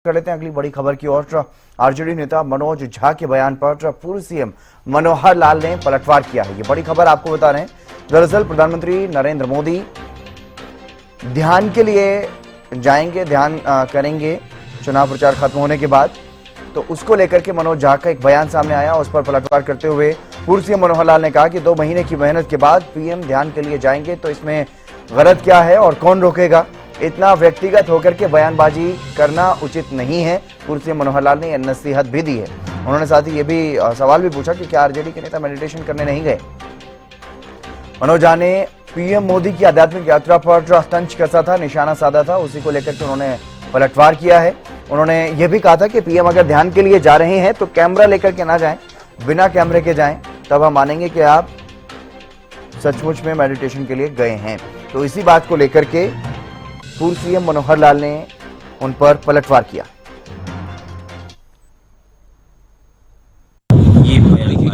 कर लेते हैं अगली बड़ी खबर की ओर। आरजेडी नेता मनोज झा के बयान पर पूर्व सीएम मनोहर लाल ने पलटवार किया है। ये बड़ी खबर आपको बता रहे हैं। दरअसल प्रधानमंत्री नरेंद्र मोदी ध्यान के लिए जाएंगे, ध्यान करेंगे चुनाव प्रचार खत्म होने के बाद, तो उसको लेकर के मनोज झा का एक बयान सामने आया। उस पर पलटवार करते हुए पूर्व सीएम मनोहर लाल ने कहा कि 2 महीने की मेहनत के बाद पीएम ध्यान के लिए जाएंगे, तो इसमें गलत क्या है और कौन रोकेगा। इतना व्यक्तिगत होकर के बयानबाजी करना उचित नहीं है। पूर्व सीएम मनोहर लाल ने नसीहत भी दी है। उन्होंने साथ ही ये भी सवाल भी पूछा कि क्या आरजेडी के नेता मेडिटेशन करने नहीं गए। मनोज झा ने पीएम मोदी की आध्यात्मिक यात्रा पर तंज कसा था, निशाना साधा था, उसी को लेकर के उन्होंने पलटवार किया है। उन्होंने ये भी कहा था कि पीएम अगर ध्यान के लिए जा रहे हैं तो कैमरा लेकर के ना जाएं, बिना कैमरे के जाएं, तब हम मानेंगे कि आप सचमुच में मेडिटेशन के लिए गए हैं। तो इसी बात को लेकर के पूर्व सीएम मनोहर लाल ने उन पर पलटवार किया।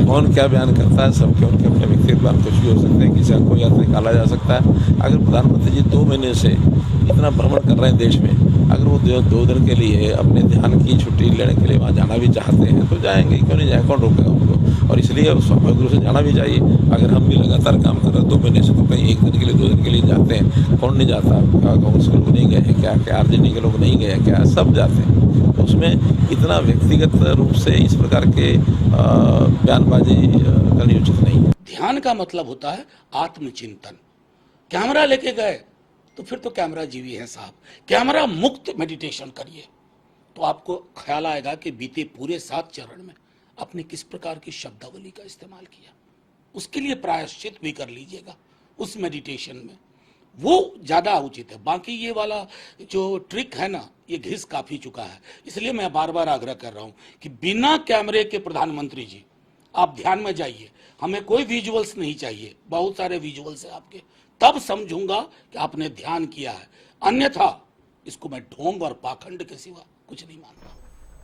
कौन क्या बयान करता है, सबके उनके अपने व्यक्तिगत बयान कुछ भी हो सकते हैं, किसी को याद निकाला जा सकता है। अगर प्रधानमंत्री जी 2 महीने से इतना भ्रमण कर रहे हैं देश में, अगर वो 2 दिन के लिए अपने ध्यान की छुट्टी लेने के लिए वहाँ जाना भी चाहते हैं तो जाएंगे, क्यों नहीं जाए, कौन रोकेगा उनको। और इसलिए स्वाभाविक रूप से जाना भी चाहिए। अगर हम भी लगातार काम कर रहे हैं 2 महीने से, तो कहीं 1 दिन के लिए 2 दिन के लिए जाते हैं, कौन नहीं जाता। कांग्रेस के लोग नहीं गए हैं क्या आरजेडी के लोग नहीं गए हैं क्या, सब जाते हैं। तो उसमें इतना व्यक्तिगत रूप से इस प्रकार के बयानबाजी करनी उचित नहीं है। ध्यान का मतलब होता है आत्मचिंतन। कैमरा लेके गए तो फिर तो कैमरा जीवी है साहब। कैमरा मुक्त मेडिटेशन करिए तो आपको ख्याल आएगा कि बीते पूरे 7 चरण में आपने किस प्रकार की शब्दावली का इस्तेमाल किया। उसके लिए प्रायश्चित भी कर लीजिएगा उस मेडिटेशन में, वो ज्यादा उचित है। बाकी ये वाला जो ट्रिक है ना, ये घिस काफी चुका है। इसलिए मैं बार बार आग्रह कर रहा हूं कि बिना कैमरे के प्रधानमंत्री जी आप ध्यान में जाइए। हमें कोई विजुअल्स नहीं चाहिए, बहुत सारे विजुअल्स है आपके, तब समझूंगा कि आपने ध्यान किया है। अन्यथा इसको मैं ढोंग और पाखंड के सिवा कुछ नहीं मानता।